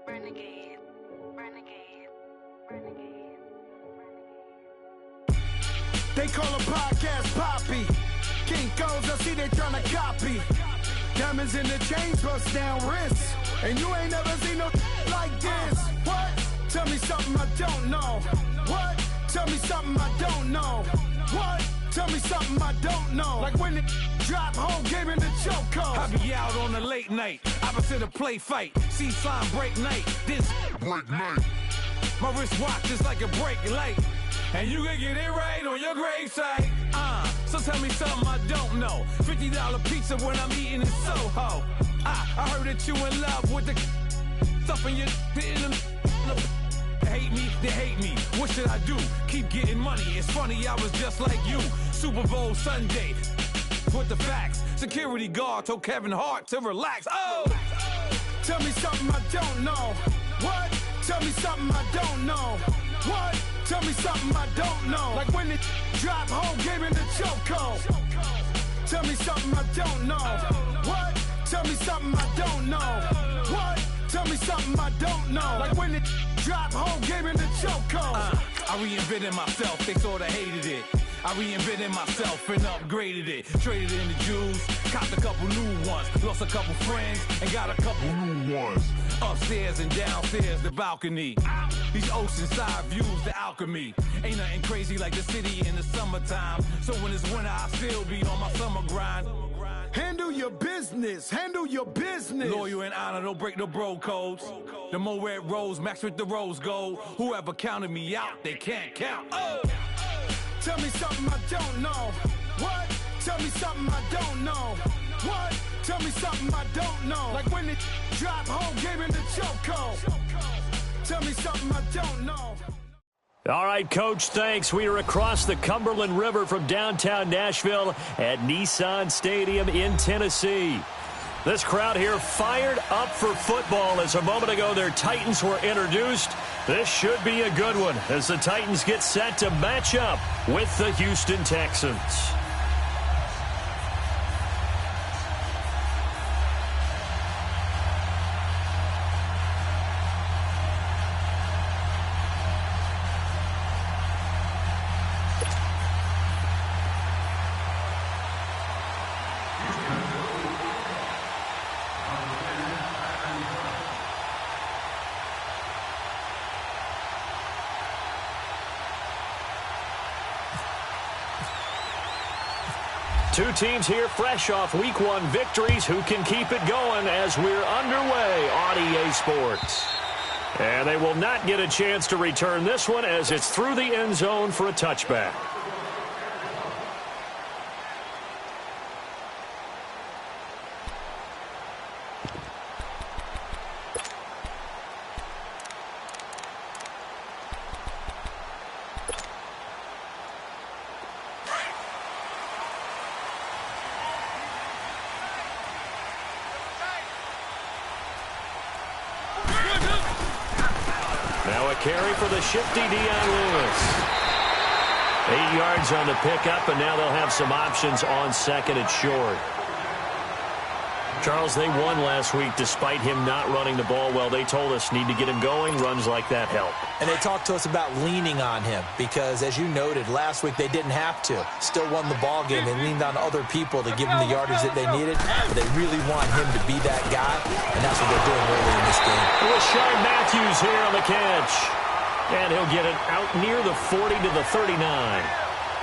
Renegade, renegade, renegade, renegade. They call a podcast Poppy. Kinkos, I see they tryna copy. Diamonds in the chains, bust down wrists. And you ain't never seen no like this. What? Tell me something I don't know. What? Tell me something I don't know. What? Tell me something I don't know. Like when it drop, whole game in the chokehold. I be out on a late night, opposite a play fight. See sign break night, this break night. My wristwatch is like a brake light. And you can get it right on your gravesite. So tell me something I don't know. $50 pizza when I'm eating in Soho. I heard that you in love with the stuff in your hate me, they hate me. What should I do? Keep getting money. It's funny, I was just like you. Super Bowl Sunday with the facts. Security guard told Kevin Hart to relax. Oh! Tell me something I don't know. What? Tell me something I don't know. What? Tell me something I don't know. Like when it drop, whole game in the chokehold. Tell me something I don't know. What? Tell me something I don't know. What? Tell me something I don't know. Like when it drop, whole game in the chokehold. I reinvented myself, they sorta hated it. I reinvented myself and upgraded it. Traded in the Jews, copped a couple new ones. Lost a couple friends and got a couple new ones. Upstairs and downstairs, the balcony. These oceanside views, the alchemy. Ain't nothing crazy like the city in the summertime. So when it's winter, I still be on my summer grind. Handle your business, handle your business. Loyal and honor, don't break no bro codes. The more red rose, max with the rose gold. Whoever counted me out, they can't count. Oh! Tell me something I don't know. What? Tell me something I don't know. What? Tell me something I don't know. Like when it drop, whole game in the chokehold. Tell me something I don't know. All right, Coach, thanks. We are across the Cumberland River from downtown Nashville at Nissan Stadium in Tennessee. This crowd here fired up for football as a moment ago their Titans were introduced. This should be a good one as the Titans get set to match up with the Houston Texans. Two teams here fresh off Week 1 victories who can keep it going as we're underway on EA Sports. And they will not get a chance to return this one as it's through the end zone for a touchback. Carry for the shifty Dion Lewis. 8 yards on the pickup, and now they'll have some options on second and short. Charles, they won last week despite him not running the ball well. They told us need to get him going. Runs like that help. And they talked to us about leaning on him because, as you noted, last week they didn't have to. Still won the ball game. They leaned on other people to give them the yardage that they needed. But they really want him to be that guy, and that's what they're doing early in this game. Rashard Matthews here on the catch. And he'll get it out near the 40 to the 39.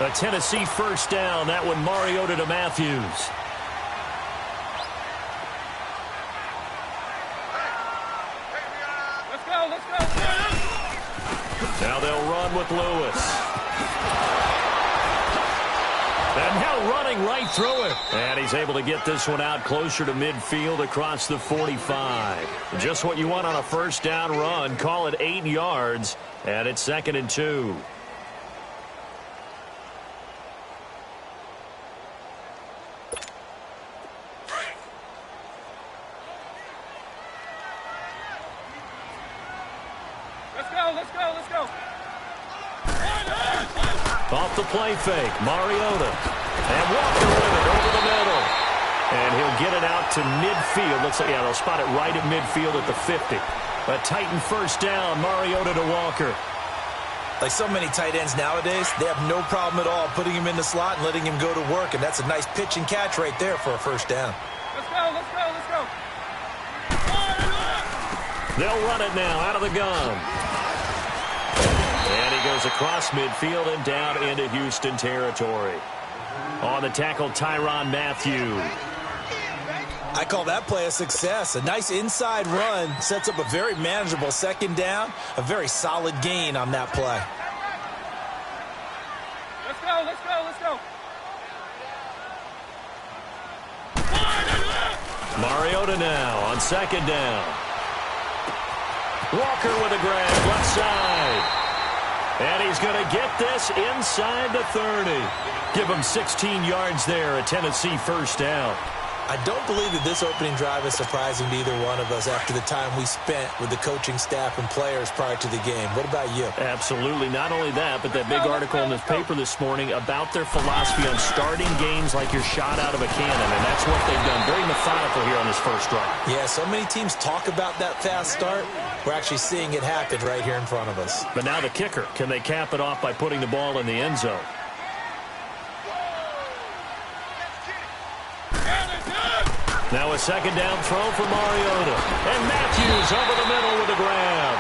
A Tennessee first down. That one Mariota to Matthews. Now they'll run with Lewis. And now running right through it. And he's able to get this one out closer to midfield across the 45. Just what you want on a first down run. Call it 8 yards. And it's 2nd and 2. Let's go. Off the play fake, Mariota. And Walker with it over the middle. And he'll get it out to midfield. Looks like, yeah, they'll spot it right at midfield at the 50. A Titan first down, Mariota to Walker. Like so many tight ends nowadays, they have no problem at all putting him in the slot and letting him go to work, and that's a nice pitch and catch right there for a first down. Let's go, let's go, let's go. They'll run it now out of the gun. And he goes across midfield and down into Houston territory. On the tackle, Tyrann Mathieu. I call that play a success. A nice inside run sets up a very manageable second down. A very solid gain on that play. Let's go, let's go, let's go. Mariota now on second down. Walker with a grab, left side. And he's going to get this inside the 30. Give him 16 yards there, a Tennessee first down. I don't believe that this opening drive is surprising to either one of us after the time we spent with the coaching staff and players prior to the game. What about you? Absolutely. Not only that, but that big article in this paper this morning about their philosophy on starting games like you're shot out of a cannon, and that's what they've done. Very methodical here on this first drive. Yeah, so many teams talk about that fast start. We're actually seeing it happen right here in front of us. But now the kicker. Can they cap it off by putting the ball in the end zone? Now a second down throw for Mariota. And Matthews over the middle with a grab.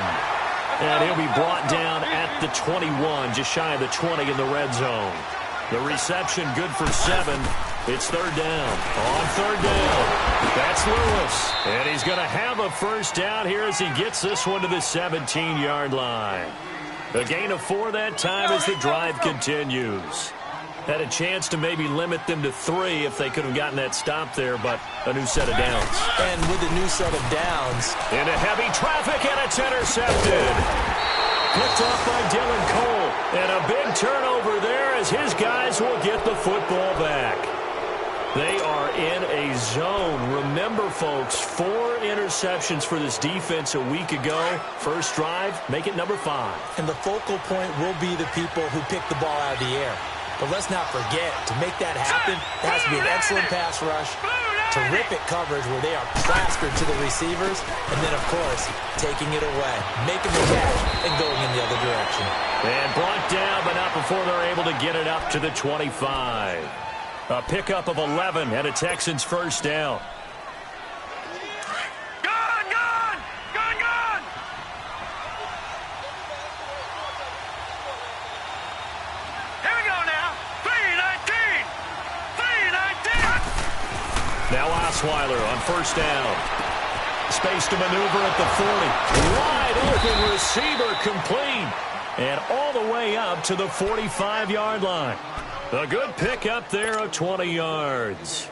And he'll be brought down at the 21, just shy of the 20 in the red zone. The reception good for 7. It's third down. On third down, that's Lewis. And he's going to have a first down here as he gets this one to the 17-yard line. A gain of 4 that time as the drive continues. Had a chance to maybe limit them to 3 if they could have gotten that stop there, but a new set of downs. And with a new set of downs. Into heavy traffic, and it's intercepted. Picked off by Dylan Cole. And a big turnover there as his guys will get the football back. They are in a zone. Remember, folks, 4 interceptions for this defense a week ago. First drive, make it number 5. And the focal point will be the people who pick the ball out of the air. But let's not forget, to make that happen, there has to be an excellent pass rush, terrific coverage where they are plastered to the receivers, and then, of course, taking it away, making the catch, and going in the other direction. And brought down, but not before they're able to get it up to the 25. A pickup of 11 and a Texans first down. Now Osweiler on first down. Space to maneuver at the 40. Wide open receiver complete. And all the way up to the 45-yard line. A good pickup there of 20 yards.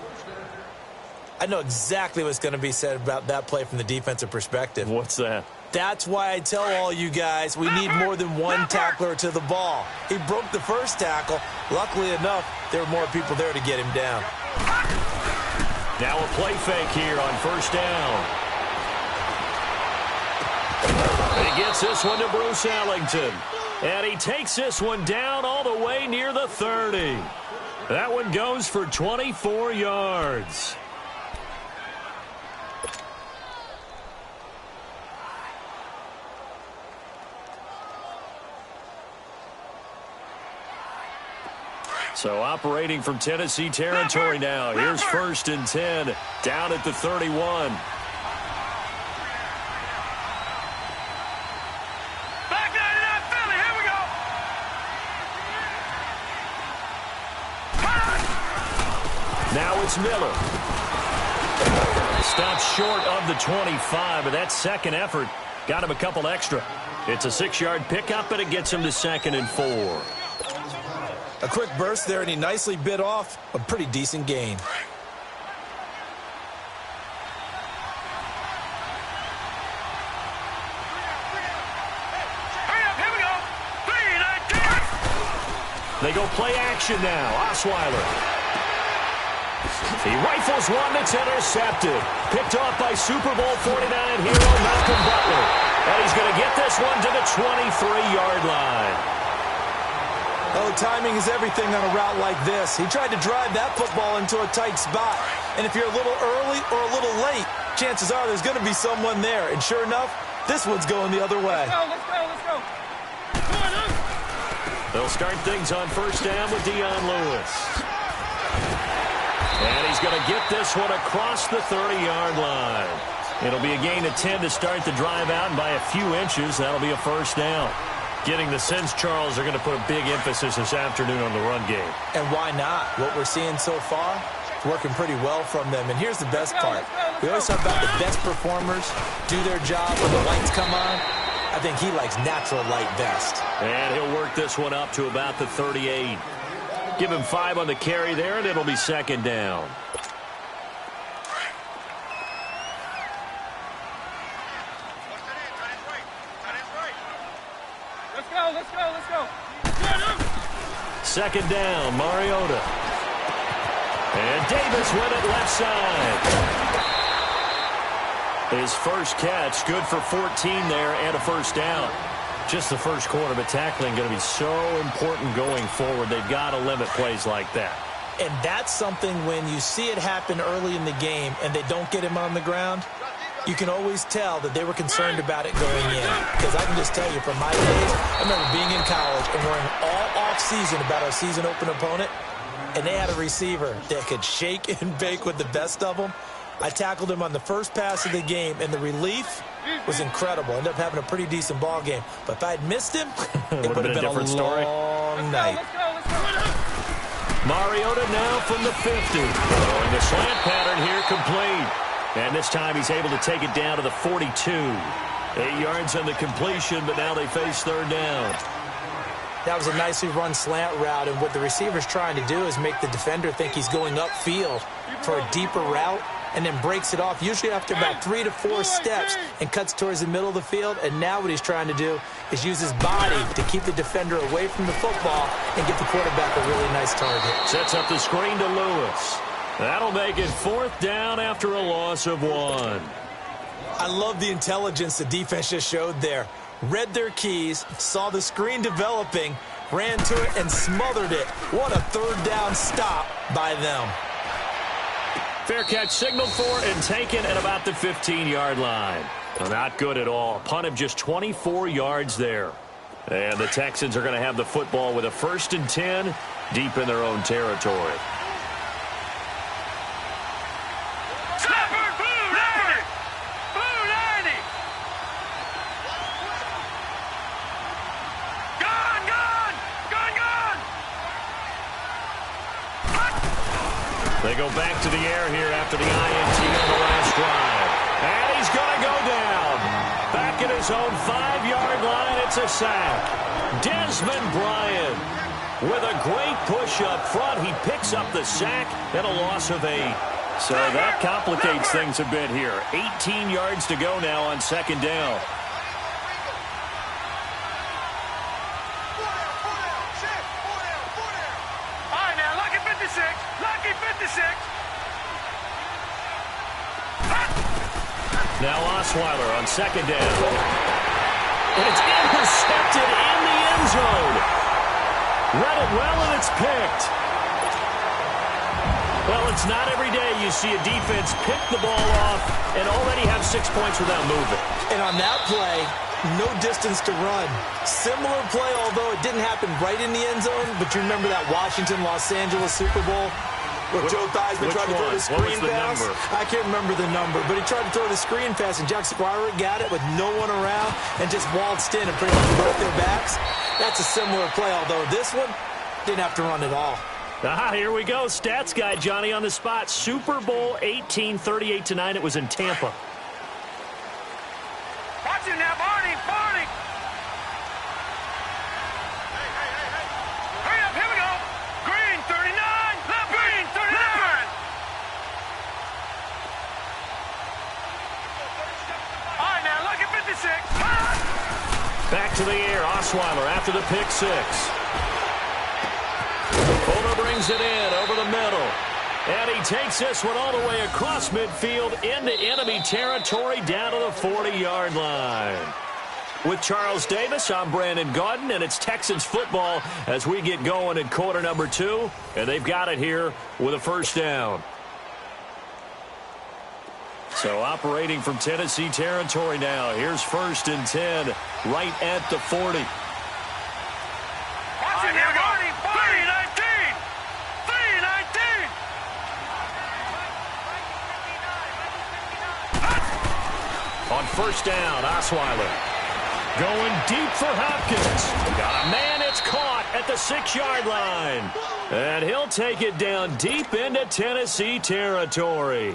I know exactly what's going to be said about that play from the defensive perspective. What's that? That's why I tell all you guys we need more than one tackler to the ball. He broke the first tackle. Luckily enough, there were more people there to get him down. Now a play fake here on first down. He gets this one to Bruce Ellington. And he takes this one down all the way near the 30. That one goes for 24 yards. So operating from Tennessee territory now. Here's first and 10 down at the 31. Back 99 Philly, here we go. Now it's Miller. Stops short of the 25, but that second effort got him a couple extra. It's a 6-yard pickup, but it gets him to 2nd and 4. A quick burst there, and he nicely bit off a pretty decent gain. Hurry up, here we go. 3-19. They go play action now. Osweiler. He rifles one that's intercepted. Picked off by Super Bowl 49 hero Malcolm Butler. And he's going to get this one to the 23-yard line. Oh, timing is everything on a route like this. He tried to drive that football into a tight spot. And if you're a little early or a little late, chances are there's going to be someone there. And sure enough, this one's going the other way. Let's go. They'll start things on first down with Dion Lewis. And he's going to get this one across the 30-yard line. It'll be a gain of 10 to start the drive out, and by a few inches, that'll be a first down. Getting the sense, Charles, they're going to put a big emphasis this afternoon on the run game. And why not? What we're seeing so far, it's working pretty well from them. And here's the best part. We always talk about the best performers do their job when the lights come on. I think he likes natural light best. And he'll work this one up to about the 38. Give him 5 on the carry there, and it'll be second down. Let's go. Second down, Mariota. And Davis went it left side. His first catch, good for 14 there and a first down. Just the first quarter, but tackling going to be so important going forward. They've got to limit plays like that. And that's something when you see it happen early in the game and they don't get him on the ground, you can always tell that they were concerned about it going in. Because I can just tell you from my days, I remember being in college and worrying all off-season about our season open opponent, and they had a receiver that could shake and bake with the best of them. I tackled him on the first pass of the game, and the relief was incredible. Ended up having a pretty decent ball game. But if I had missed him, it would have been a different story. long night. Let's go. Mariota now from the 50. Throwing the slant pattern here complete. And this time he's able to take it down to the 42. 8 yards on the completion, but now they face third down. That was a nicely run slant route, and what the receiver's trying to do is make the defender think he's going upfield for a deeper route, and then breaks it off, usually after about 3 to 4 steps, and cuts towards the middle of the field. And now what he's trying to do is use his body to keep the defender away from the football and get the quarterback a really nice target. Sets up the screen to Lewis. That'll make it fourth down after a loss of 1. I love the intelligence the defense just showed there. Read their keys, saw the screen developing, ran to it, and smothered it. What a third down stop by them. Fair catch signaled for and taken at about the 15-yard line. Not good at all. Punt of just 24 yards there. And the Texans are going to have the football with a 1st and 10 deep in their own territory. They go back to the air here after the INT on the last drive. And he's going to go down. Back at his own 5-yard line, it's a sack. Desmond Bryant with a great push up front. He picks up the sack and a loss of 8. So that complicates things a bit here. 18 yards to go now on second down. Now Osweiler on second down. And it's intercepted in the end zone. Read it well, and it's picked. Well, it's not every day you see a defense pick the ball off and already have 6 points without moving. And on that play, no distance to run. Similar play, although it didn't happen right in the end zone, but you remember that Washington-Los Angeles Super Bowl? Where Joe Theismann tried to throw the screen pass. I can't remember the number, but he tried to throw the screen pass, and Jack Squire got it with no one around and just waltzed in and pretty much broke their backs. That's a similar play, although this one didn't have to run at all. Here we go. Stats guy Johnny on the spot. Super Bowl 18, 38-9. It was in Tampa. Watch it now, Barney. Hurry up, here we go. Green, 39. Left, Green, 39. All right, now, look at 56. Back to the air. Osweiler after the pick 6. Fuller brings it in over the middle. And he takes this one all the way across midfield into enemy territory down to the 40-yard line. With Charles Davis, I'm Brandon Gaudin, and it's Texans football as we get going in quarter number 2, and they've got it here with a first down. So operating from Tennessee territory now. Here's 1st and 10 right at the 40. Watch it, here we go. 3-19. 3-19. On first down, Osweiler. Going deep for Hopkins. Got a man, it's caught at the 6-yard line. And he'll take it down deep into Tennessee territory.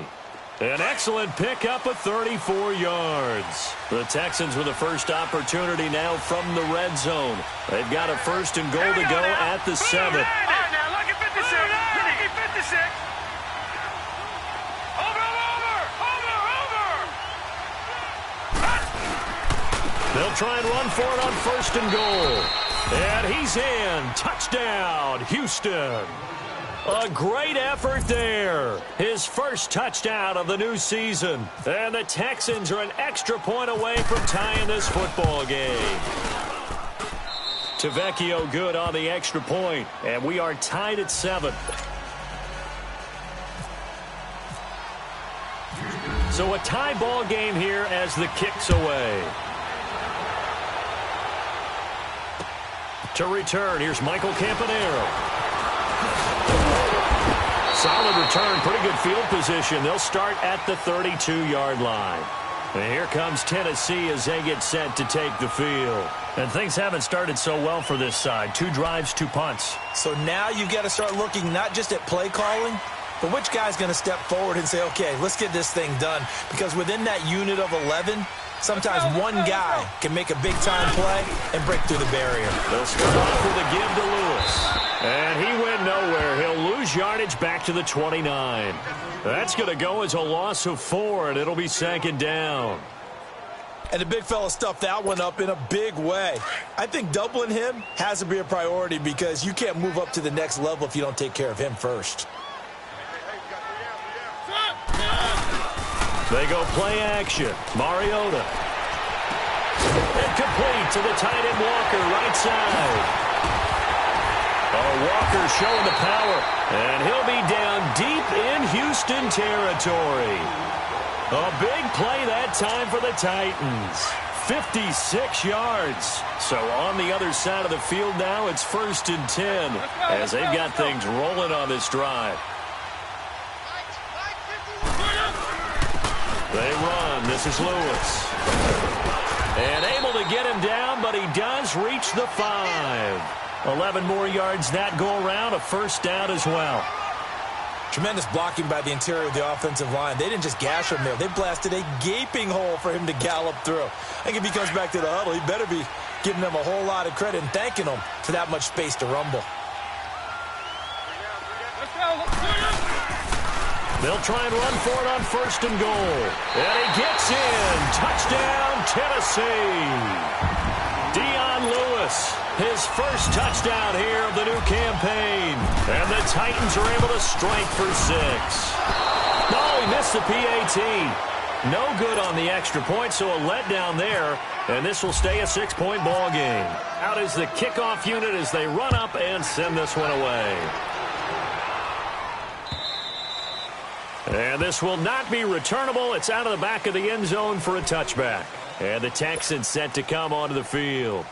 An excellent pickup of 34 yards. The Texans with the first opportunity now from the red zone. They've got a 1st and goal to go at the 7. All right, now, lucky 56. Lucky 56. They'll try and run for it on 1st and goal. And he's in. Touchdown, Houston. A great effort there. His first touchdown of the new season. And the Texans are an extra point away from tying this football game. Tavecchio good on the extra point. And we are tied at 7. So a tie ball game here as the kick's away. To return, here's Michael Campanaro. Solid return, pretty good field position. They'll start at the 32-yard line. And here comes Tennessee as they get set to take the field. And things haven't started so well for this side. 2 drives, 2 punts. So now you've got to start looking not just at play calling, but which guy's going to step forward and say, okay, let's get this thing done. Because within that unit of 11, sometimes one guy can make a big-time play and break through the barrier. They'll start off with a give to Lewis. And he went nowhere. He'll lose yardage back to the 29. That's going to go as a loss of 4, and it'll be 2nd down. And the big fella stuffed that one up in a big way. I think doubling him has to be a priority because you can't move up to the next level if you don't take care of him first. They go play action. Mariota. Incomplete to the tight end Walker, right side. Oh, Walker showing the power. And he'll be down deep in Houston territory. A big play that time for the Titans. 56 yards. So on the other side of the field now, it's 1st and 10 as they've got things rolling on this drive. They run. This is Lewis. And able to get him down, but he does reach the 5. 11 more yards that go around, a 1st down as well. Tremendous blocking by the interior of the offensive line. They didn't just gash him there. They blasted a gaping hole for him to gallop through. I think if he comes back to the huddle, he better be giving them a whole lot of credit and thanking them for that much space to rumble. They'll try and run for it on 1st and goal. And he gets in. Touchdown, Tennessee. Dion Lewis, his first touchdown here of the new campaign. And the Titans are able to strike for 6. No, he missed the PAT. No good on the extra point, so a letdown there. And this will stay a 6-point ball game. Out is the kickoff unit as they run up and send this one away. And this will not be returnable. It's out of the back of the end zone for a touchback. And the Texans set to come onto the field.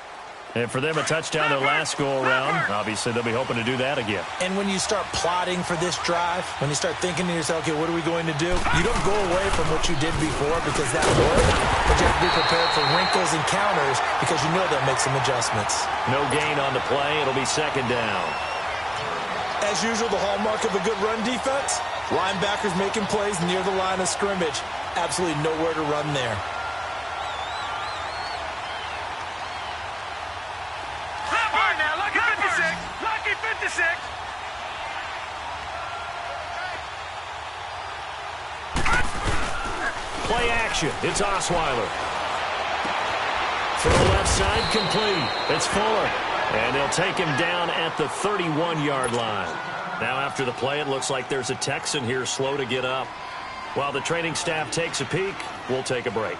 And for them, a touchdown their last go-around. Obviously, they'll be hoping to do that again. And when you start plotting for this drive, when you start thinking to yourself, okay, what are we going to do? You don't go away from what you did before because that worked. But you have to be prepared for wrinkles and counters because you know they'll make some adjustments. No gain on the play. It'll be 2nd down. As usual, the hallmark of a good run defense, linebackers making plays near the line of scrimmage. Absolutely nowhere to run there. All right, now, lucky 56. Lucky 56. Play action. It's Osweiler. From the left side, complete. It's Fuller. And they'll take him down at the 31-yard line. Now after the play, it looks like there's a Texan here slow to get up. While the training staff takes a peek, we'll take a break.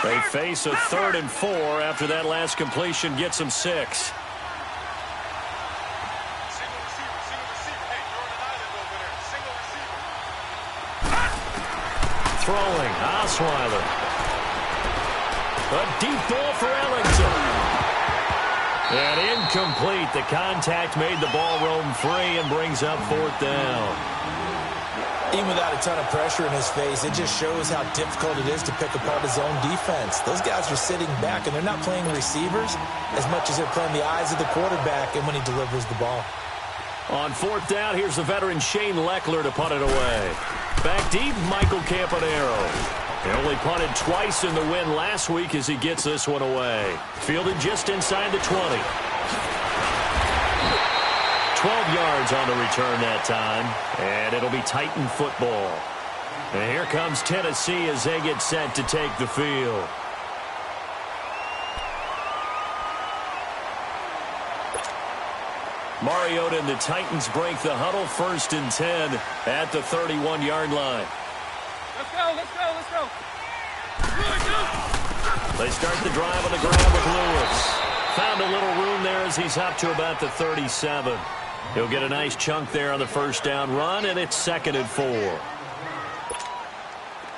They face a 3rd and 4 after that last completion gets them 6. Throwing, Osweiler. A deep ball for Ellington. And incomplete. The contact made the ball roam free and brings up 4th down. Even without a ton of pressure in his face, it just shows how difficult it is to pick apart his own defense. Those guys are sitting back, and they're not playing receivers as much as they're playing the eyes of the quarterback and when he delivers the ball. On 4th down, here's the veteran Shane Leckler to punt it away. Back deep, Michael Campanaro. He only punted twice in the win last week as he gets this one away. Fielded just inside the 20. 12 yards on the return that time, and it'll be Titan football. And here comes Tennessee as they get set to take the field. Mariota and the Titans break the huddle, 1st and 10 at the 31-yard line. Let's go, let's go, let's go. They start the drive on the ground with Lewis. Found a little room there as he's up to about the 37. He'll get a nice chunk there on the 1st down run, and it's 2nd and 4.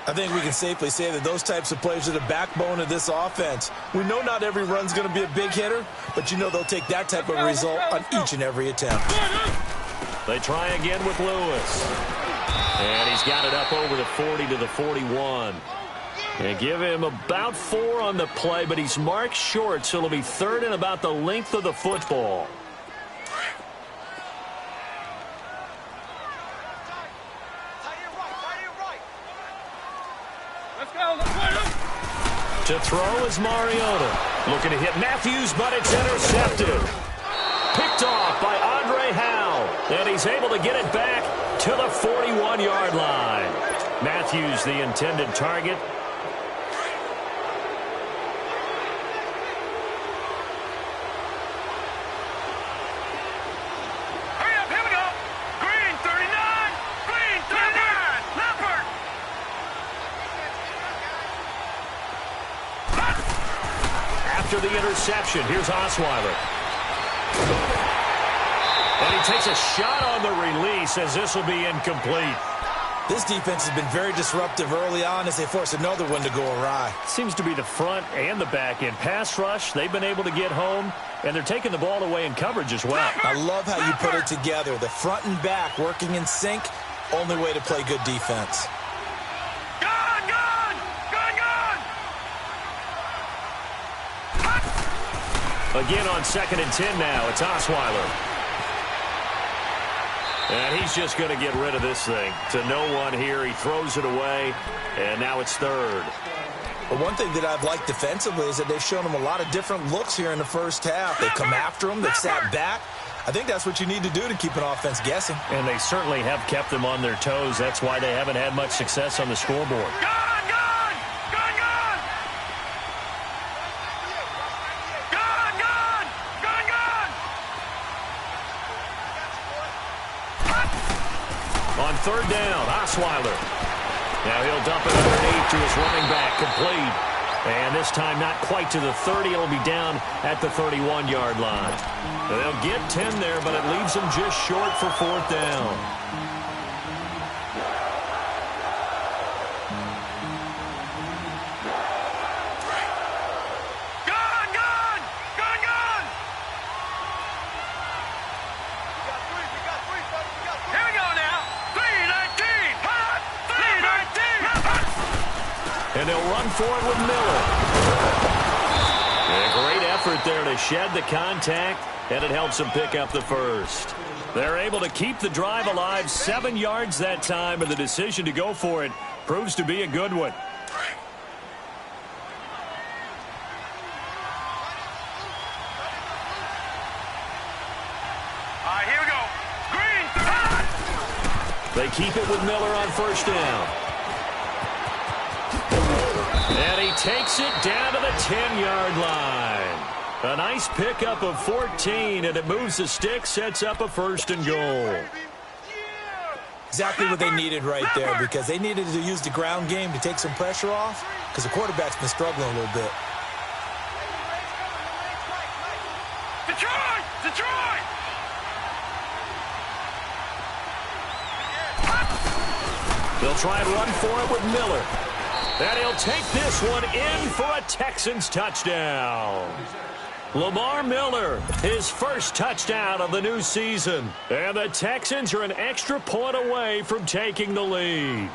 I think we can safely say that those types of plays are the backbone of this offense. We know not every run's going to be a big hitter, but you know they'll take that type of result on each and every attempt. They try again with Lewis. And he's got it up over the 40 to the 41. And give him about 4 on the play, but he's marked short, so it'll be 3rd and about the length of the football. To throw is Mariota. Looking to hit Matthews, but it's intercepted. Picked off by Andre Howe. And he's able to get it back to the 41-yard line. Matthews, the intended target. Hurry up, here we go. Green 39. Green 39. Leopard. After the interception, here's Osweiler. And he takes a shot on the release as this will be incomplete. This defense has been very disruptive early on as they force another one to go awry. Seems to be the front and the back end. Pass rush, they've been able to get home, and they're taking the ball away in coverage as well. I love how you put it together. The front and back working in sync, only way to play good defense. Again on 2nd and 10 now. It's Osweiler. And he's just going to get rid of this thing. To no one here. He throws it away, and now it's 3rd. But one thing that I've liked defensively is that they've shown him a lot of different looks here in the 1st half. They've come after him. They've sat back. I think that's what you need to do to keep an offense guessing. And they certainly have kept them on their toes. That's why they haven't had much success on the scoreboard. On 3rd down, Osweiler. Now he'll dump it underneath to his running back, complete. And this time not quite to the 30. It'll be down at the 31-yard line. They'll get 10 there, but it leaves them just short for 4th down. And they'll run for it with Miller. And a great effort there to shed the contact, and it helps them pick up the 1st. They're able to keep the drive alive, 7 yards that time, and the decision to go for it proves to be a good one. Here we go. Green. They keep it with Miller on 1st down. And he takes it down to the 10-yard line. A nice pickup of 14, and it moves the stick, sets up a 1st and goal. Exactly what they needed right there, because they needed to use the ground game to take some pressure off. because the quarterback's been struggling a little bit. Detroit! Detroit! They'll try and run for it with Miller. And he'll take this one in for a Texans touchdown. Lamar Miller, his first touchdown of the new season. And the Texans are an extra point away from taking the lead.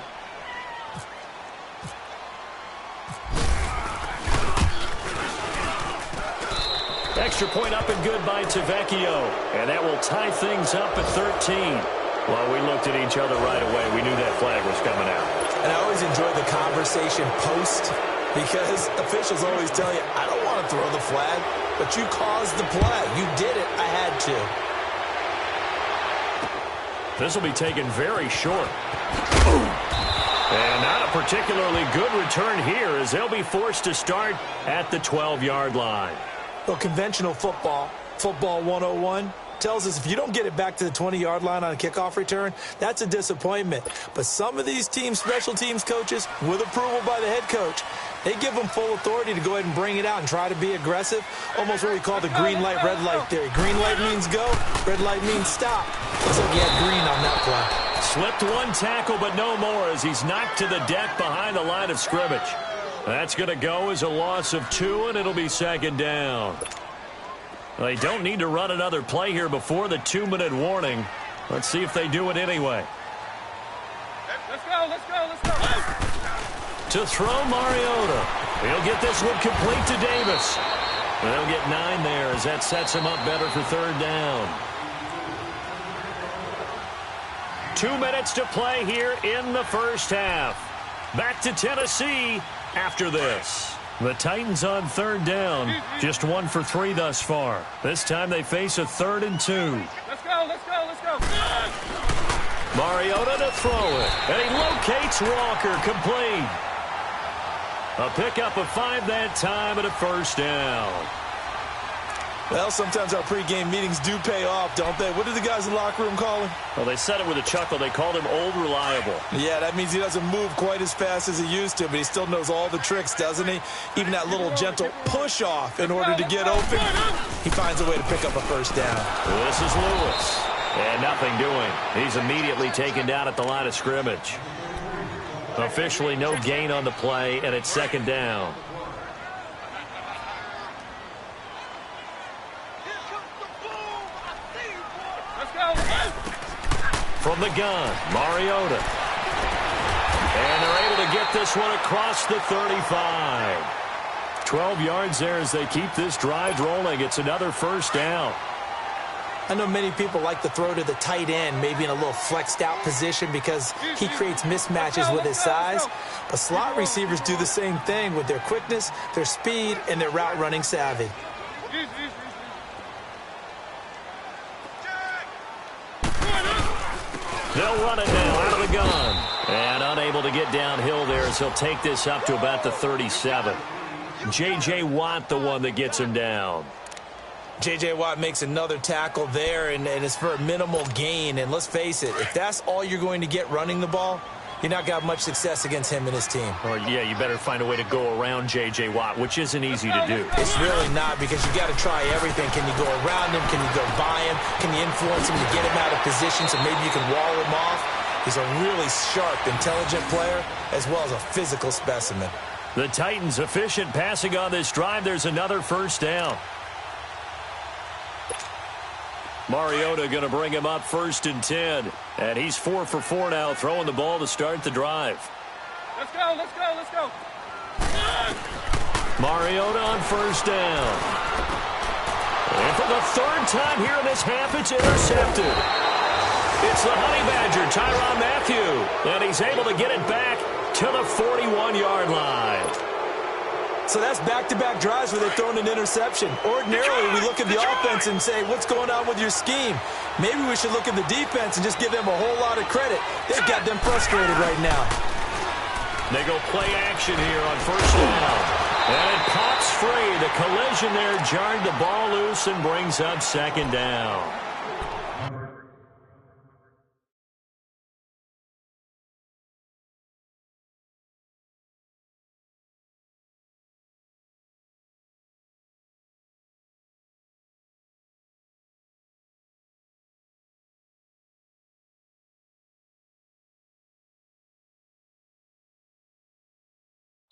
Extra point up and good by Tavecchio. And that will tie things up at 13. Well, we looked at each other right away. We knew that flag was coming out. And I always enjoy the conversation post because officials always tell you, I don't want to throw the flag, but you caused the play. You did it. I had to. This will be taken very short. And not a particularly good return here as they'll be forced to start at the 12-yard line. Well, conventional football 101, tells us if you don't get it back to the 20-yard line on a kickoff return, that's a disappointment. But some of these teams, special teams coaches, with approval by the head coach, they give them full authority to go ahead and bring it out and try to be aggressive, almost what we call the green light, red light theory. Green light means go, red light means stop. Looks like he had green on that play. Slipped one tackle, but no more as he's knocked to the deck behind the line of scrimmage. That's going to go as a loss of 2, and it'll be second down. They don't need to run another play here before the 2-minute warning. Let's see if they do it anyway. Let's go, let's go, let's go. To throw Mariota. He'll get this one complete to Davis. They'll get 9 there as that sets him up better for third down. 2 minutes to play here in the first half. Back to Tennessee after this. The Titans on third down, just 1 for 3 thus far. This time they face a 3rd and 2. Let's go, let's go, let's go. Mariota to throw it, and he locates Walker complete. A pickup of 5 that time and a first down. Well, sometimes our pregame meetings do pay off, don't they? What did the guys in the locker room call him? Well, they said it with a chuckle. They called him Old Reliable. Yeah, that means he doesn't move quite as fast as he used to, but he still knows all the tricks, doesn't he? Even that little gentle push-off in order to get open. He finds a way to pick up a first down. This is Lewis. And nothing doing. He's immediately taken down at the line of scrimmage. Officially no gain on the play, and it's second down. From the gun, Mariota. And they're able to get this one across the 35. 12 yards there as they keep this drive rolling. It's another first down. I know many people like to throw to the tight end, maybe in a little flexed out position because he creates mismatches with his size. But slot receivers do the same thing with their quickness, their speed, and their route running savvy. They'll run it now out of the gun. And unable to get downhill there as he'll take this up to about the 37. J.J. Watt the one that gets him down. J.J. Watt makes another tackle there, and it's for a minimal gain. And let's face it, if that's all you're going to get running the ball, you're not got much success against him and his team. Or, yeah, you better find a way to go around J.J. Watt, which isn't easy to do. It's really not because you got to try everything. Can you go around him? Can you go by him? Can you influence him to get him out of position so maybe you can wall him off? He's a really sharp, intelligent player as well as a physical specimen. The Titans efficient passing on this drive. There's another first down. Mariota going to bring him up 1st and 10. And he's 4 for 4 now, throwing the ball to start the drive. Let's go, let's go, let's go. Mariota on first down. And for the 3rd time here in this half, it's intercepted. It's the Honey Badger, Tyrann Mathieu. And he's able to get it back to the 41-yard line. So that's back-to-back drives where they've thrown an interception. Ordinarily, we look at the offense and say, what's going on with your scheme? Maybe we should look at the defense and just give them a whole lot of credit. They've got them frustrated right now. They go play action here on first down. And it pops free. The collision there jarred the ball loose and brings up second down.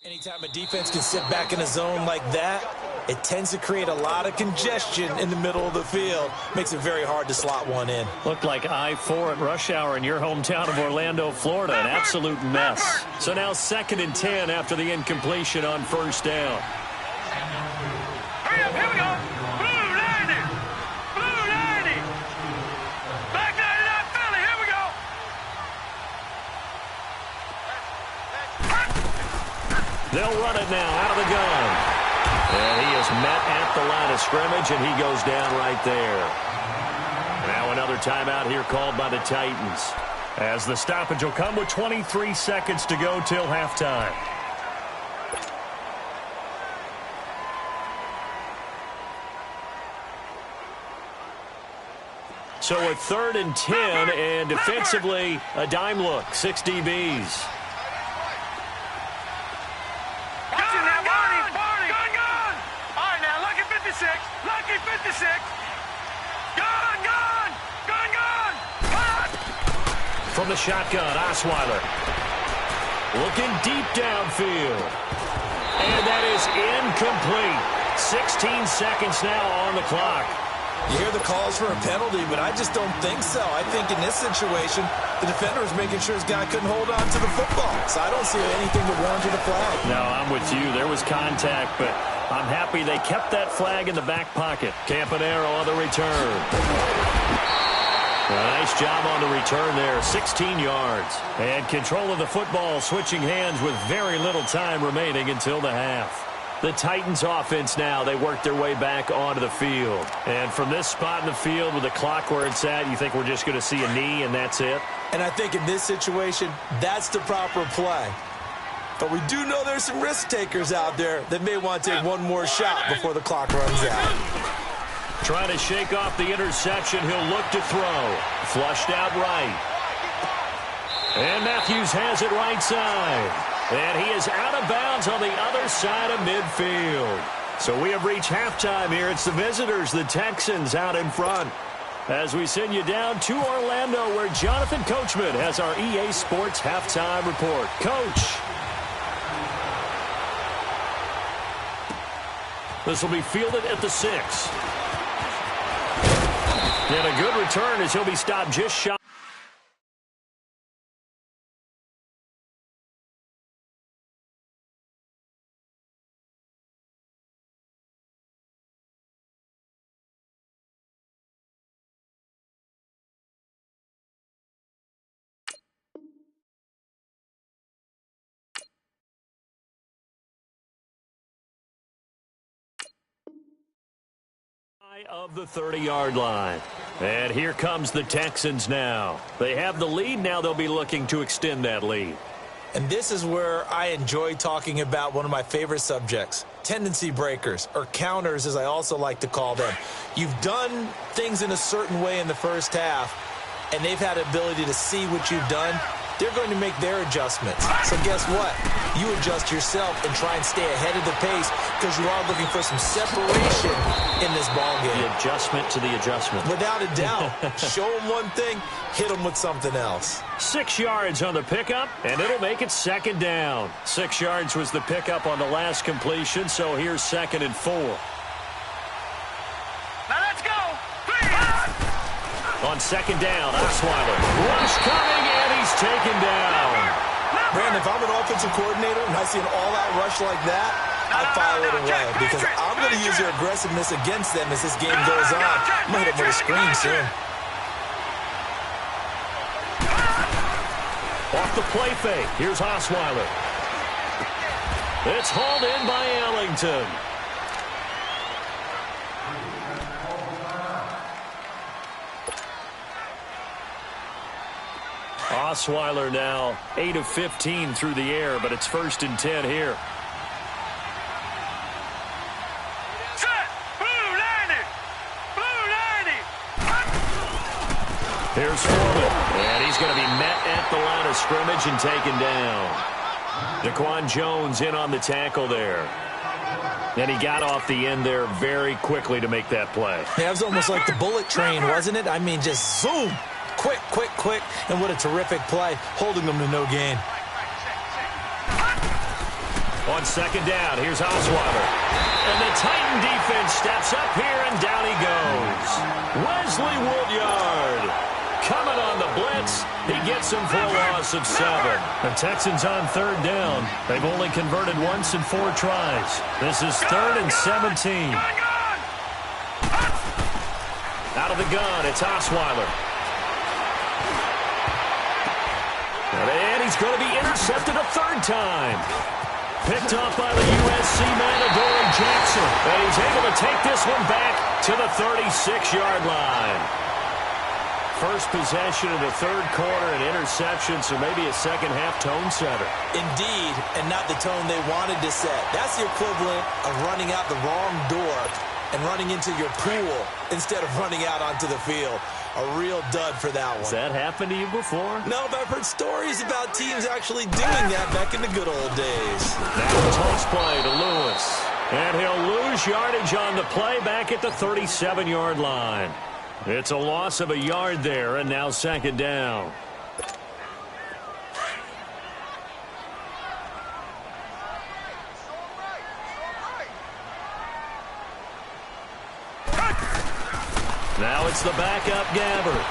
Anytime a defense can sit back in a zone like that, it tends to create a lot of congestion in the middle of the field. Makes it very hard to slot one in. Looked like I-4 at rush hour in your hometown of Orlando, Florida. An absolute mess. So now 2nd and 10 after the incompletion on first down. Hurry up, here we go. Blue 90. Blue 90. Black 99 Philly, here we go. They'll run it now out of the gun. And he is met at the line of scrimmage, and he goes down right there. Now another timeout here called by the Titans, as the stoppage will come with 23 seconds to go till halftime. So a 3rd and 10, and defensively a dime look, 6 DBs. Lucky 56. Gone. From the shotgun, Osweiler. Looking deep downfield. And that is incomplete. 16 seconds now on the clock. You hear the calls for a penalty, but I just don't think so. I think in this situation, the defender was making sure his guy couldn't hold on to the football. So I don't see anything that warranted a flag. No, I'm with you. There was contact, but I'm happy they kept that flag in the back pocket. Campanaro on the return. A nice job on the return there, 16 yards. And control of the football, switching hands with very little time remaining until the half. The Titans offense now, they work their way back onto the field. And from this spot in the field with the clock where it's at, you think we're just going to see a knee and that's it? And I think in this situation, that's the proper play. But we do know there's some risk takers out there that may want to take one more shot before the clock runs out. Trying to shake off the interception. He'll look to throw. Flushed out right. And Matthews has it right side. And he is out of bounds on the other side of midfield. So we have reached halftime here. It's the visitors, the Texans, out in front. As we send you down to Orlando, where Jonathan Coachman has our EA Sports halftime report. Coach. This will be fielded at the 6. And a good return as he'll be stopped just shy. Of the 30-yard line. And here comes the Texans now. They have the lead. Now they'll be looking to extend that lead. And this is where I enjoy talking about one of my favorite subjects, tendency breakers, or counters as I also like to call them. You've done things in a certain way in the first half, and they've had the ability to see what you've done. They're going to make their adjustments. So guess what? You adjust yourself and try and stay ahead of the pace because you are looking for some separation in this ballgame. The adjustment to the adjustment. Without a doubt. Show them one thing, hit them with something else. 6 yards on the pickup, and it'll make it 2nd down. 6 yards was the pickup on the last completion, so here's 2nd and 4. Now let's go. On 2nd down, Osweiler. Rush coming, and he's taken down. Brandon, if I'm an offensive coordinator and I see an all-out rush like that, I file it away because I'm going to use their aggressiveness against them as this game goes on. I'm going to hit them with a screen soon. Off the play fake. Here's Osweiler. It's hauled in by Ellington. Osweiler now 8 of 15 through the air, but it's 1st and 10 here. Set. Blue 90. Blue 90. Here's Foreman, and he's going to be met at the line of scrimmage and taken down. Daquan Jones in on the tackle there. And he got off the end there very quickly to make that play. Yeah, it was almost like the bullet train, wasn't it? I mean, just zoom. Quick, quick, quick. And what a terrific play, holding them to no gain. On second down, here's Osweiler. And the Titan defense steps up here, and down he goes. Wesley Woodyard coming on the blitz. He gets him for a loss of 7. The Texans on third down. They've only converted once in 4 tries. This is 3rd and 17. Out of the gun, it's Osweiler. And he's going to be intercepted a 3rd time. Picked off by the USC man, Adoree Jackson. And he's able to take this one back to the 36-yard line. First possession of the 3rd quarter, an interception, so maybe a second-half tone setter. Indeed, and not the tone they wanted to set. That's the equivalent of running out the wrong door and running into your pool instead of running out onto the field. A real dud for that one. Has that happened to you before? No, but I've heard stories about teams actually doing that back in the good old days. Now a toss play to Lewis. And he'll lose yardage on the play back at the 37-yard line. It's a loss of a yard there, and now 2nd down. Now it's the backup Gabbert.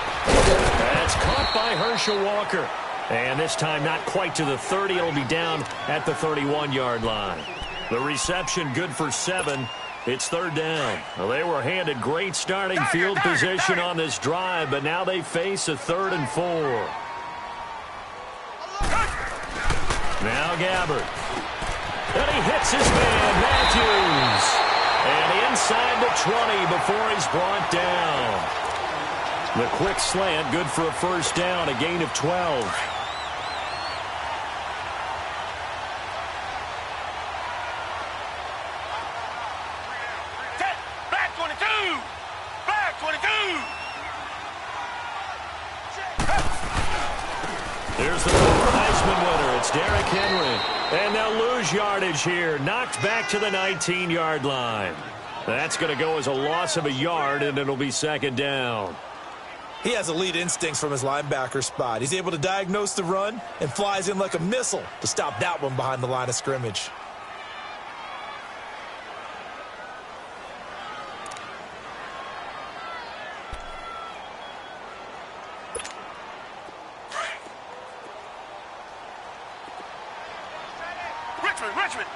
That's caught by Herschel Walker. And this time not quite to the 30. It'll be down at the 31-yard line. The reception good for 7. It's 3rd down. Well, they were handed great starting field position on this drive, but now they face a 3rd and 4. Now Gabbert. And he hits his man, Matthews. And inside the 20 before he's brought down. The quick slant, good for a 1st down, a gain of 12. Black 22! Black 22! Here's the former Heisman winner. It's Derrick Henry. And they'll lose yardage here. Knocked back to the 19-yard line. That's going to go as a loss of a yard, and it'll be 2nd down. He has elite instincts from his linebacker spot. He's able to diagnose the run and flies in like a missile to stop that one behind the line of scrimmage. Richmond!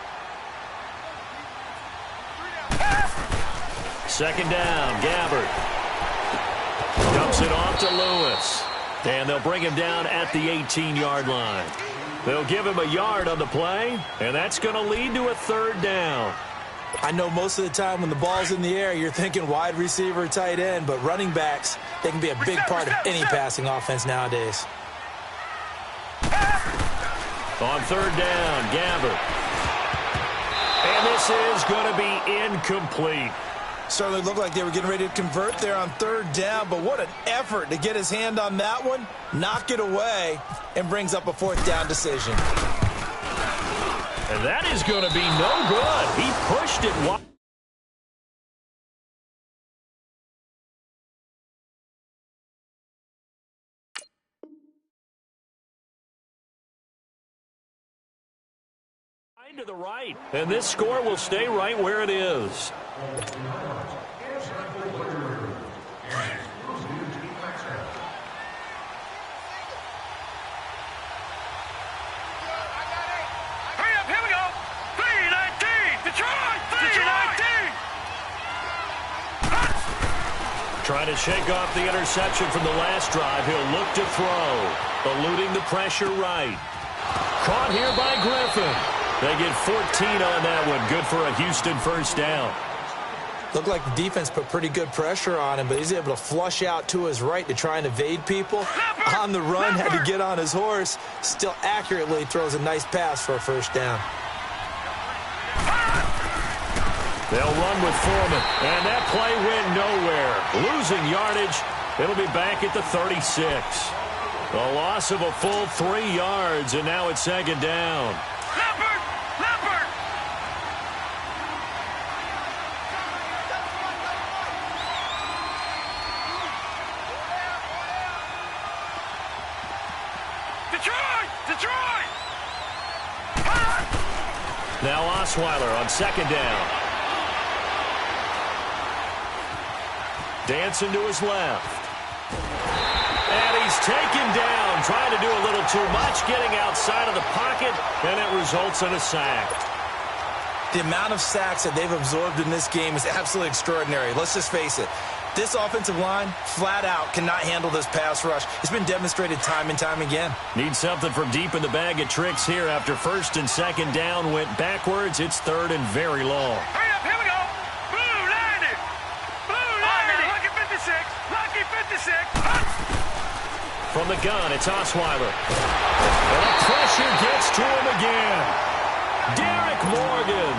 2nd down, Gabbert. Dumps it off to Lewis. And they'll bring him down at the 18-yard line. They'll give him a yard on the play, and that's going to lead to a 3rd down. I know most of the time when the ball's in the air, you're thinking wide receiver, tight end, but running backs, they can be a big part of any passing offense nowadays. On 3rd down, Gabbert. And this is going to be incomplete. Certainly looked like they were getting ready to convert there on 3rd down, but what an effort to get his hand on that one, knock it away, and brings up a 4th down decision. And that is going to be no good. He pushed it wide. To the right, and this score will stay right where it is. Hurry up, here we go! 3-19! Detroit! 3-19! Trying to shake off the interception from the last drive. He'll look to throw, eluding the pressure right. Caught here by Griffin. They get 14 on that one. Good for a Houston 1st down. Looked like the defense put pretty good pressure on him, but he's able to flush out to his right to try and evade people. On the run, had to get on his horse. Still accurately throws a nice pass for a 1st down. They'll run with Foreman, and that play went nowhere. Losing yardage. It'll be back at the 36. A loss of a full 3 yards, and now it's 2nd down. Leopard! Detroit! Now Osweiler on second down. Dancing to his left. And he's taken down, trying to do a little too much, getting outside of the pocket, and it results in a sack. The amount of sacks that they've absorbed in this game is absolutely extraordinary. Let's just face it. This offensive line, flat out, cannot handle this pass rush. It's been demonstrated time and time again. Need something from deep in the bag of tricks here after first and second down went backwards. It's third and very long. Hurry up, here we go. Blue 90. Blue 90. Lucky 56. Lucky 56. From the gun, it's Osweiler. And the pressure gets to him again. Derek Morgan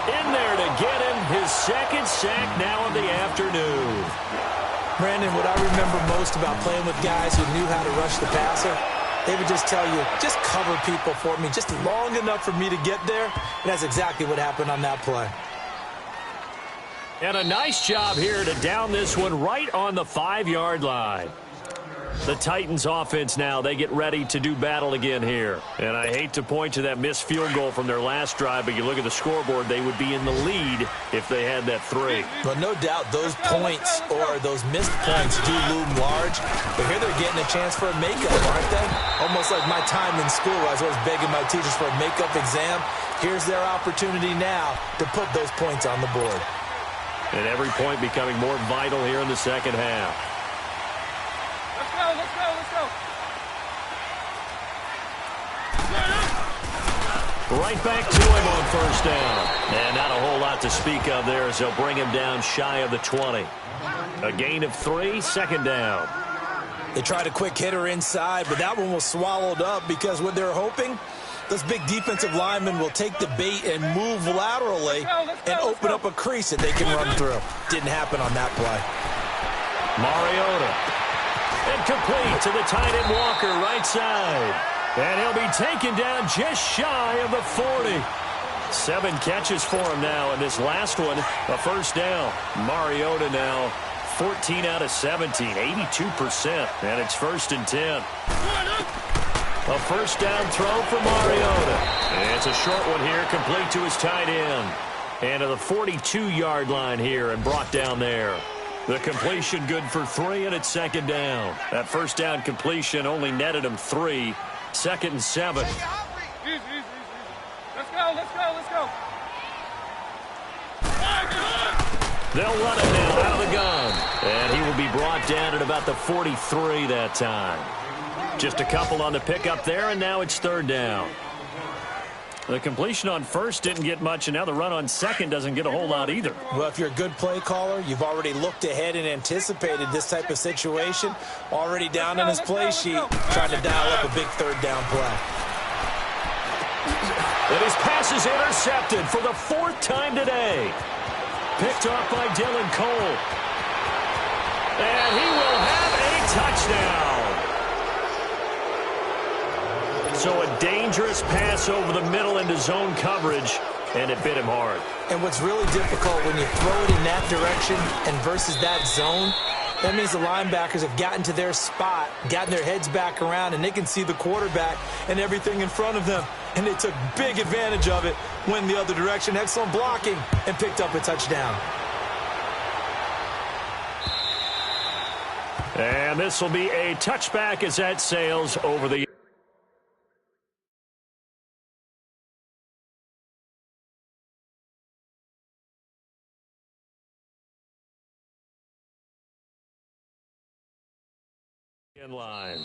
in there to get him his second sack now of the afternoon. Brandon, what I remember most about playing with guys who knew how to rush the passer, they would just tell you, just cover people for me, just long enough for me to get there. And that's exactly what happened on that play. And a nice job here to down this one right on the 5-yard line. The Titans offense now, they get ready to do battle again here. And I hate to point to that missed field goal from their last drive, but you look at the scoreboard, they would be in the lead if they had that 3. But no doubt those points or those missed points do loom large. But here they're getting a chance for a makeup, aren't they? Almost like my time in school where I was always begging my teachers for a makeup exam. Here's their opportunity now to put those points on the board. And every point becoming more vital here in the second half. Let's go. Right back to him on first down. And not a whole lot to speak of there as they'll bring him down shy of the 20. A gain of 3, second down. They tried a quick hitter inside, but that one was swallowed up because what they're hoping, those big defensive linemen will take the bait and move laterally and open up a crease that they can run through. Didn't happen on that play. Mariota. And complete to the tight end Walker, right side. And he'll be taken down just shy of the 40. 7 catches for him now, and this last one, a first down. Mariota now 14 out of 17, 82%, and it's first and 10. A first down throw for Mariota. And it's a short one here, complete to his tight end. And to the 42-yard line here and brought down there. The completion good for 3, and it's second down. That first down completion only netted him 3. Second and 7. Easy. Let's go. They'll run it now out of the gun. And he will be brought down at about the 43 that time. Just a couple on the pickup there, and now it's third down. The completion on first didn't get much, and now the run on second doesn't get a whole lot either. Well, if you're a good play caller, you've already looked ahead and anticipated this type of situation. Already down on his play sheet, trying to dial up a big third down play. And his pass is intercepted for the 4th time today. Picked off by Dylan Cole. And he will have a touchdown. So a dangerous pass over the middle into zone coverage, and it bit him hard. And what's really difficult when you throw it in that direction and versus that zone, that means the linebackers have gotten to their spot, gotten their heads back around, and they can see the quarterback and everything in front of them. And they took big advantage of it, went the other direction, excellent blocking, and picked up a touchdown. And this will be a touchback as that sails over the line.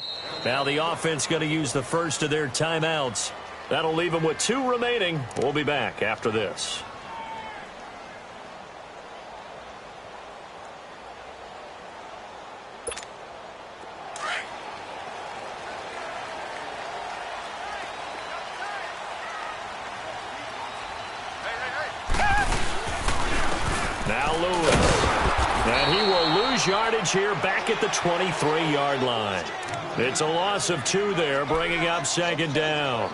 Now the offense going to use the first of their timeouts. That'll leave them with 2 remaining. We'll be back after this. Now Lewis. And he will lose yardage here back at the 23-yard line. It's a loss of 2 there, bringing up second down.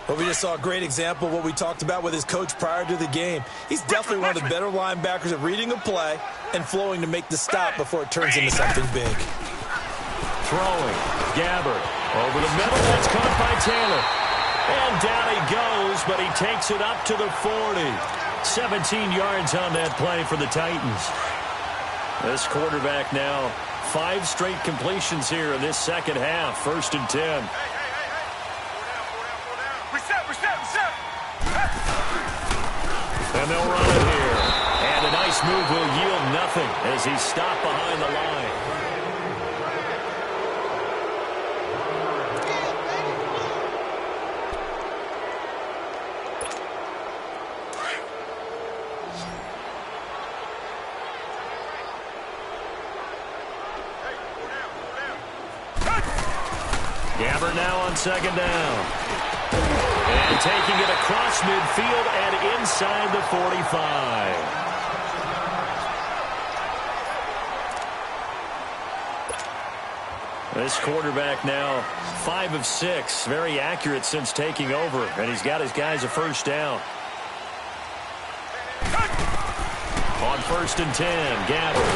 Well, we just saw a great example of what we talked about with his coach prior to the game. He's definitely one of the better linebackers at reading a play and flowing to make the stop before it turns into something big. Throwing. Gabbert over the middle. That's caught by Taylor. And down he goes, but he takes it up to the 40. 17 yards on that play for the Titans. This quarterback now 5 straight completions here in this second half. 1st and 10. Reset. And they'll run it here. And a nice move will yield nothing as he's stopped behind the line. Gabbert now on 2nd down. And taking it across midfield and inside the 45. This quarterback now 5 of 6. Very accurate since taking over. And he's got his guys a 1st down. On 1st and 10, Gabbert.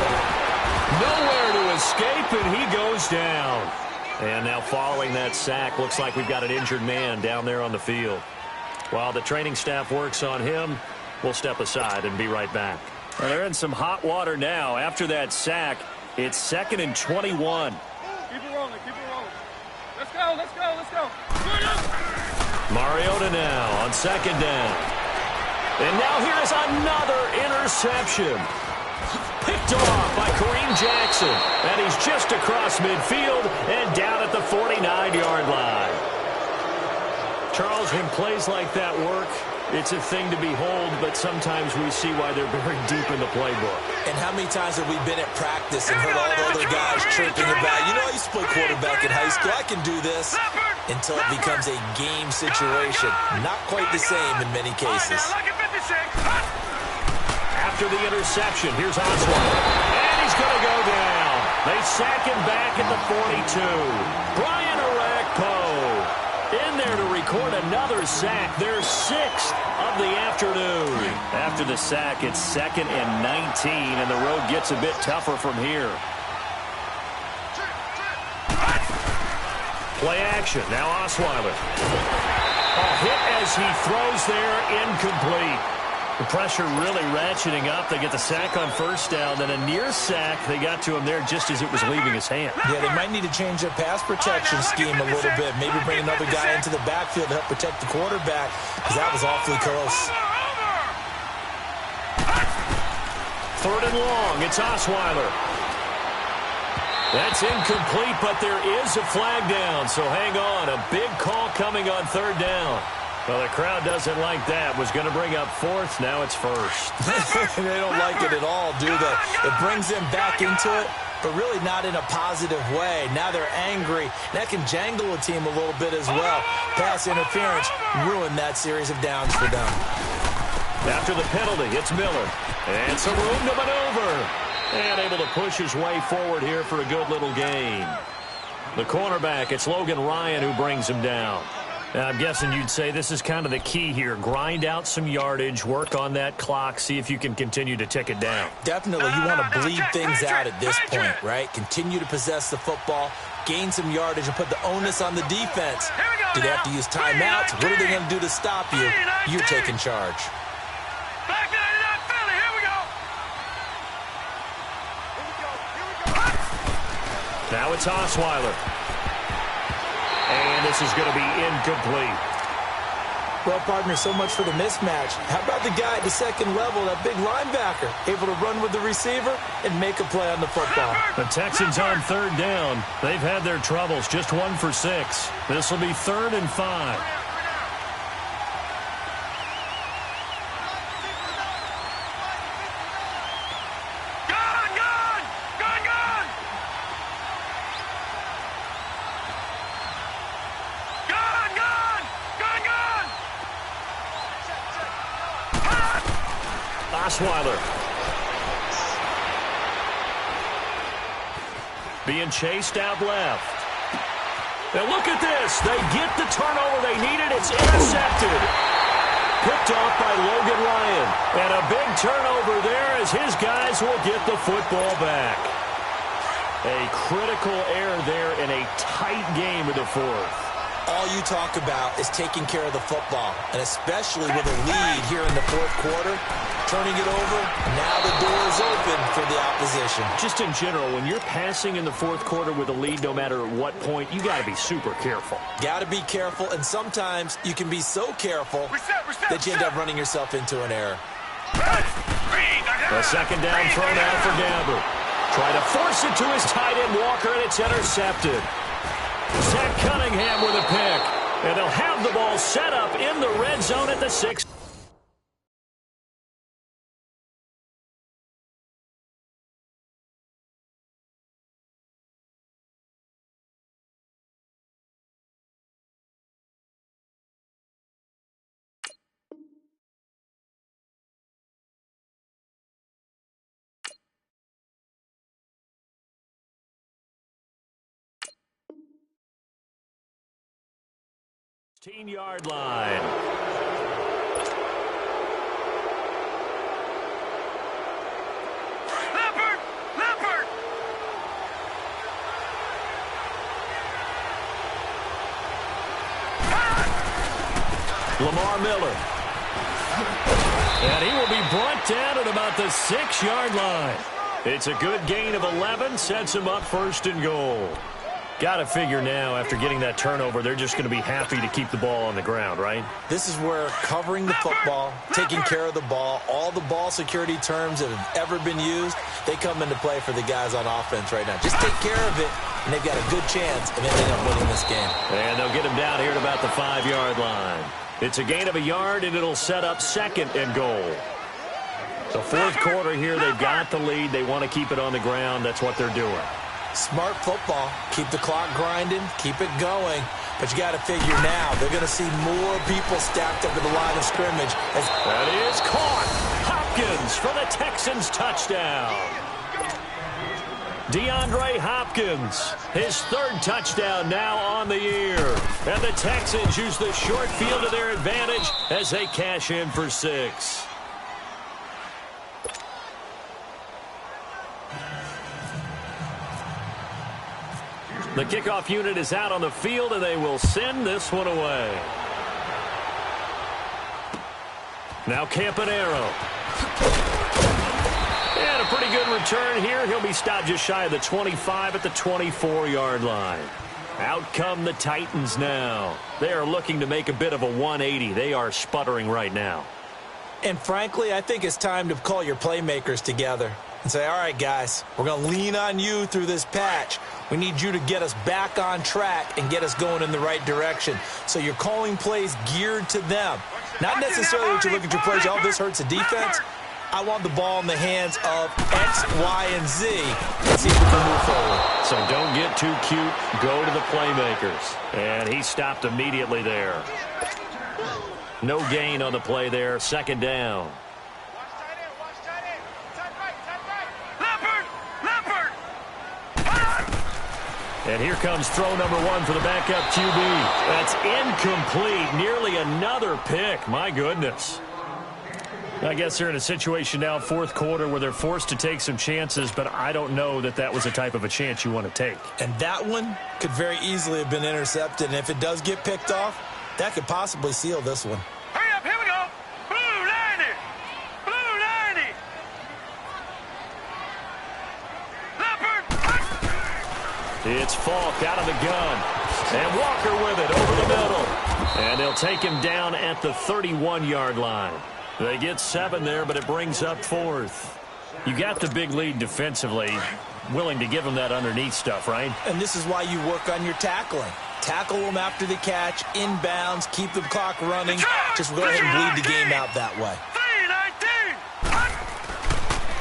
Nowhere to escape, and he goes down. And now following that sack, looks like we've got an injured man down there on the field. While the training staff works on him, we'll step aside and be right back. Well, they're in some hot water now. After that sack, it's 2nd and 21. Keep it rolling. Let's go. Mariota now on 2nd down. And now here's another interception. Picked off by Kareem Jackson. And he's just across midfield and down at the 49-yard line. Charles, when plays like that work, it's a thing to behold, but sometimes we see why they're buried deep in the playbook. And how many times have we been at practice and heard all the other guys chirping about, I used to play quarterback in high school, I can do this, until it becomes a game situation. Not quite the same in many cases. After the interception, here's Osweiler. And he's going to go down. They sack him back at the 42. Brian Orakpo in there to record another sack. Their 6th of the afternoon. After the sack, it's 2nd and 19, and the road gets a bit tougher from here. Play action. Now Osweiler. A hit as he throws there, incomplete. The pressure really ratcheting up. They get the sack on 1st down, then a near sack. They got to him there just as it was leaving his hand. Yeah, they might need to change their pass protection scheme a little bit. Maybe bring another guy into the backfield to help protect the quarterback, because that was awfully close. 3rd and long. It's Osweiler. That's incomplete, but there is a flag down, so hang on. A big call coming on 3rd down. Well, the crowd doesn't like that. Was going to bring up 4th. Now it's 1st. They don't like it at all, do they? It brings them back into it, but really not in a positive way. Now they're angry. That can jangle a team a little bit as well. Pass interference ruined that series of downs for them. After the penalty, it's Miller. And some room to maneuver. And able to push his way forward here for a good little gain. The cornerback, it's Logan Ryan who brings him down. Now, I'm guessing you'd say this is kind of the key here. Grind out some yardage, work on that clock, see if you can continue to tick it down. Definitely, you want to bleed things out at this point, right? Continue to possess the football, gain some yardage, and put the onus on the defense. Do they have to use timeouts? What are they going to do to stop you? You're taking charge. Back to 99 Philly. Here we go. Now it's Osweiler. And this is going to be incomplete. Well, partner, so much for the mismatch. How about the guy at the 2nd level, that big linebacker, able to run with the receiver and make a play on the football? The Texans on 3rd down. They've had their troubles, just 1 for 6. This will be 3rd and 5. Osweiler. Being chased out left. Now look at this. They get the turnover they needed. It's intercepted. Picked off by Logan Ryan. And a big turnover there as his guys will get the football back. A critical error there in a tight game of the 4th. all you talk about is taking care of the football, and especially with a lead here in the fourth quarter, turning it over, now the door is open for the opposition. Just in general, when you're passing in the fourth quarter with a lead, no matter at what point, you got to be super careful. Got to be careful, and sometimes you can be so careful that you end up running yourself into an error. A second down throw now for Gamble. Try to force it to his tight end, Walker, and it's intercepted. Zach Cunningham with a pick. And they'll have the ball set up in the red zone at the 6. Yard line. Leopard! Lamar Miller. And he will be brought down at about the 6-yard line. It's a good gain of 11, sets him up first and goal. Got to figure now, after getting that turnover, they're just going to be happy to keep the ball on the ground, right? This is where covering the football, taking care of the ball, all the ball security terms that have ever been used, they come into play for the guys on offense right now. Just take care of it, and they've got a good chance of ending up winning this game. And they'll get him down here at about the 5-yard line. It's a gain of a yard, and it'll set up second and goal. The fourth quarter here, they've got the lead. They want to keep it on the ground. That's what they're doing. Smart football. Keep the clock grinding. Keep it going. But you got to figure now, they're going to see more people stacked up at the line of scrimmage. That is caught. Hopkins for the Texans touchdown. DeAndre Hopkins, his third touchdown now on the year. And the Texans use the short field to their advantage as they cash in for 6. The kickoff unit is out on the field, and they will send this one away. Now Campanaro. And a pretty good return here. He'll be stopped just shy of the 25 at the 24-yard line. Out come the Titans now. They are looking to make a bit of a 180. They are sputtering right now. And frankly, I think it's time to call your playmakers together and say, all right, guys, we're going to lean on you through this patch. We need you to get us back on track and get us going in the right direction. So you're calling plays geared to them. Not necessarily what you look at your plays, oh, this hurts the defense. I want the ball in the hands of X, Y, and Z and see if we can move forward. So don't get too cute. Go to the playmakers. And he stopped immediately there. No gain on the play there. Second down. And here comes throw number 1 for the backup QB. That's incomplete. Nearly another pick. My goodness. I guess they're in a situation now, fourth quarter, where they're forced to take some chances, but I don't know that that was a type of a chance you want to take. And that one could very easily have been intercepted. And if it does get picked off, that could possibly seal this one. Hurry up, here we go. Blue 90. Blue 90. Leopard. It's Falk out of the gun. And Walker with it over the middle. And they'll take him down at the 31-yard line. They get 7 there, but it brings up 4th. You got the big lead defensively. Willing to give them that underneath stuff, right? And this is why you work on your tackling. Tackle them after the catch, inbounds, keep the clock running. Just go ahead and bleed the game out that way.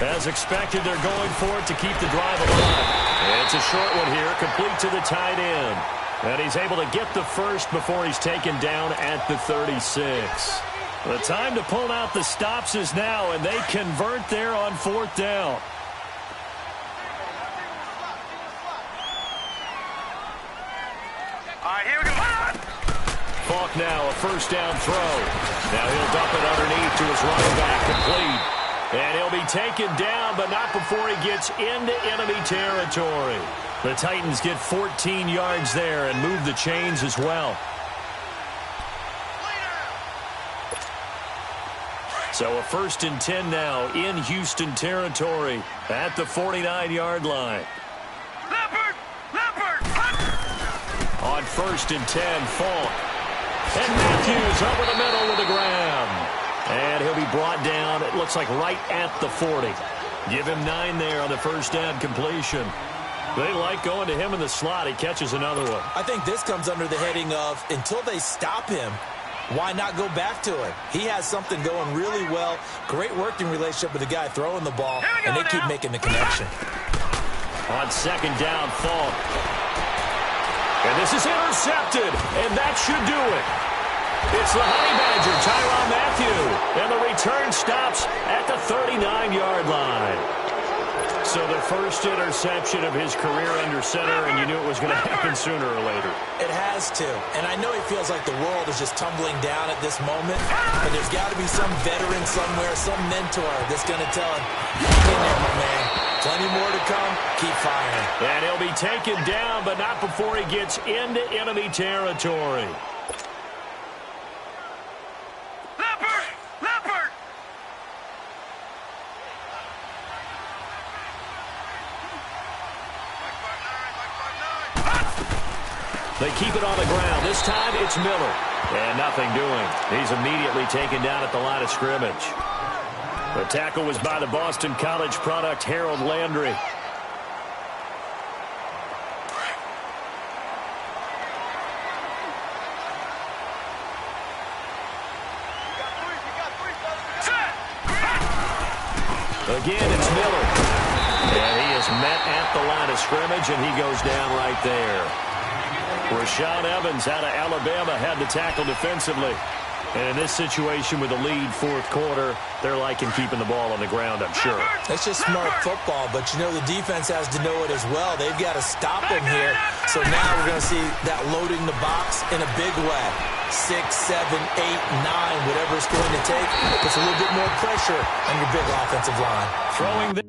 As expected, they're going for it to keep the drive alive. It's a short one here, complete to the tight end. And he's able to get the first before he's taken down at the 36. The time to pull out the stops is now, and they convert there on 4th down. All right, here we go. Falk now, a first down throw. Now he'll dump it underneath to his running back, complete. And he'll be taken down, but not before he gets into enemy territory. The Titans get 14 yards there and move the chains as well. So a 1st and 10 now in Houston territory at the 49-yard line. On 1st and 10, Falk. And Matthews over the middle to the ground. And he'll be brought down, it looks like right at the 40. Give him 9 there on the first down completion. They like going to him in the slot. He catches another one. I think this comes under the heading of until they stop him, why not go back to it? He has something going really well. Great working relationship with the guy throwing the ball, and they keep making the connection. On 2nd down, Falk. And this is intercepted, and that should do it. It's the Honey Badger, Tyrann Mathieu, and the return stops at the 39-yard line. So the first interception of his career under center, and you knew it was going to happen sooner or later. It has to, and I know he feels like the world is just tumbling down at this moment, but there's got to be some veteran somewhere, some mentor that's going to tell him, hang in there, my man. Plenty more to come. Keep firing. And he'll be taken down, but not before he gets into enemy territory. Leopard! They keep it on the ground. This time it's Miller. And nothing doing. He's immediately taken down at the line of scrimmage. The tackle was by the Boston College product, Harold Landry. Again, it's Miller. And he is met at the line of scrimmage, and he goes down right there. Rashaan Evans out of Alabama had the tackle defensively. And in this situation with a lead 4th quarter, they're liking keeping the ball on the ground, I'm sure. It's just smart football, but, you know, the defense has to know it as well. They've got to stop him here. So now we're going to see that loading the box in a big way. 6, 7, 8, 9, whatever it's going to take. Puts a little bit more pressure on your big offensive line. Throwing the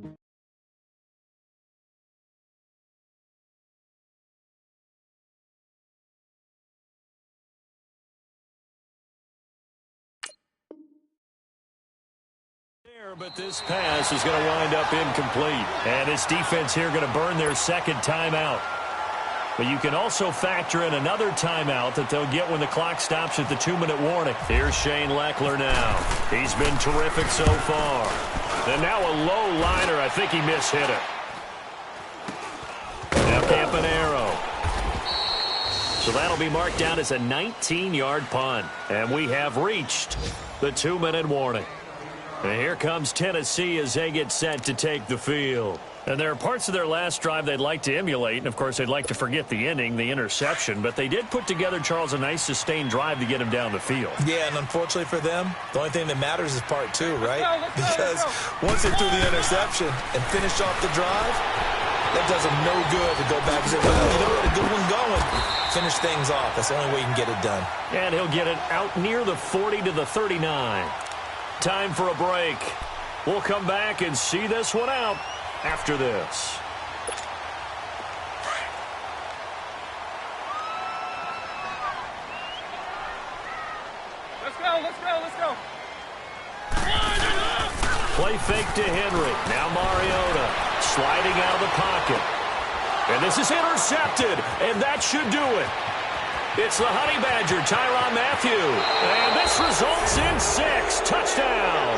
but this pass is going to wind up incomplete. And this defense here going to burn their 2nd timeout. But you can also factor in another timeout that they'll get when the clock stops at the 2-minute warning. Here's Shane Leckler now. He's been terrific so far. And now a low liner. I think he mishit it. Now Campanaro. So that'll be marked down as a 19-yard punt. And we have reached the 2-minute warning. And here comes Tennessee as they get set to take the field. And there are parts of their last drive they'd like to emulate. And, of course, they'd like to forget the ending, the interception. But they did put together, Charles, a nice sustained drive to get him down the field. Yeah, and unfortunately for them, the only thing that matters is part 2, right? Because once they threw the interception and finished off the drive, that does them no good to go back and say, well, you know what, a good one going. Finish things off. That's the only way you can get it done. And he'll get it out near the 40 to the 39. Time for a break. We'll come back and see this one out after this. Let's go. Play fake to Henry. Now Mariota sliding out of the pocket. And this is intercepted, and that should do it. It's the Honey Badger, Tyrann Mathieu. And this results in 6. Touchdown.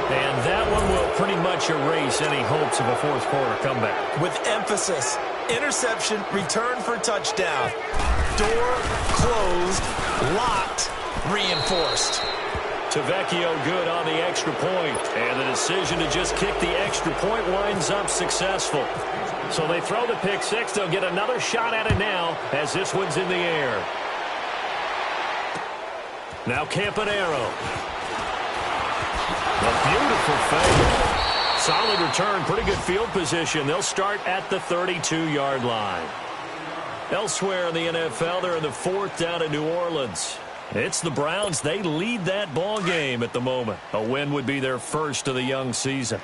And that one will pretty much erase any hopes of a 4th quarter comeback. With emphasis, interception, return for touchdown. Door closed, locked, reinforced. Tavecchio good on the extra point. And the decision to just kick the extra point winds up successful. So they throw the pick 6. They'll get another shot at it now as this one's in the air. Now Campanaro. A beautiful fake. Solid return. Pretty good field position. They'll start at the 32-yard line. Elsewhere in the NFL, they're in the 4th down in New Orleans. It's the Browns. They lead that ball game at the moment. A win would be their first of the young season.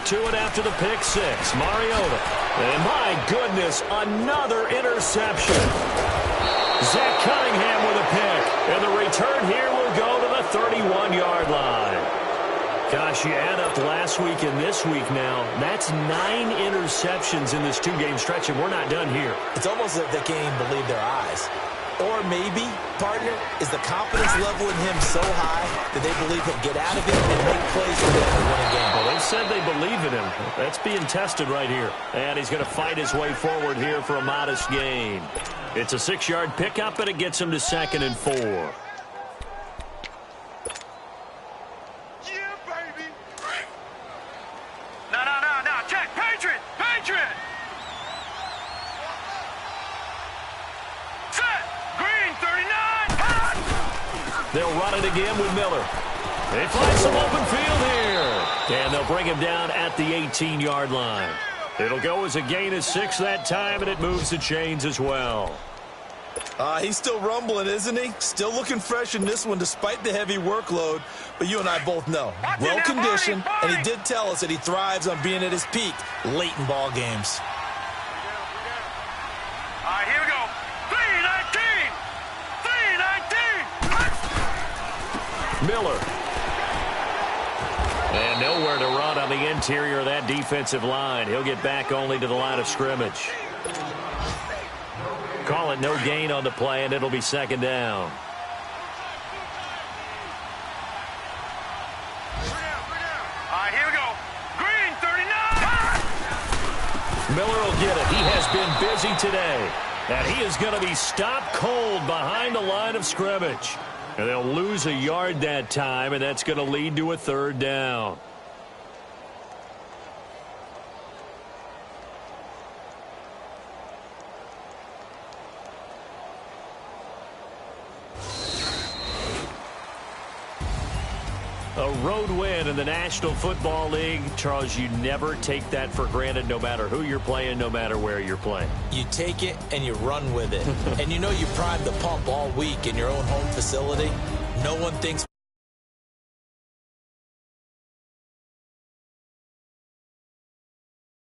to it after the pick six. Mariota. And my goodness, another interception. Zach Cunningham with a pick. And the return here will go to the 31-yard line. Gosh, you add up last week and this week now. That's 9 interceptions in this two-game stretch, and we're not done here. It's almost like they can't even believe their eyes. Or maybe, partner, is the confidence level in him so high that they believe he'll get out of it and make plays for them to win a game. Well, they said they believe in him. That's being tested right here. And he's going to fight his way forward here for a modest gain. It's a 6-yard pickup, and it gets him to 2nd and 4. Check, Patriot! Set! Green, 39! Hot! They'll run it again with Miller. They find some open field here. And they'll bring him down at the 18-yard line. It'll go as a gain of 6 that time, and it moves the chains as well. He's still rumbling, isn't he? Still looking fresh in this one despite the heavy workload. But you and I both know, well-conditioned, and he did tell us that he thrives on being at his peak late in ball games. All right, here we go. 319! 319! Miller. And nowhere to run on the interior of that defensive line. He'll get back only to the line of scrimmage. Call it no gain on the play, and it'll be 2nd down. All right, here we go. Green, 39! Miller will get it. He has been busy today. And he is going to be stopped cold behind the line of scrimmage. And they'll lose a yard that time, and that's going to lead to a 3rd down. A road win in the National Football League. Charles, you never take that for granted no matter who you're playing, no matter where you're playing. You take it and you run with it. And you know you primed the pump all week in your own home facility. No one thinks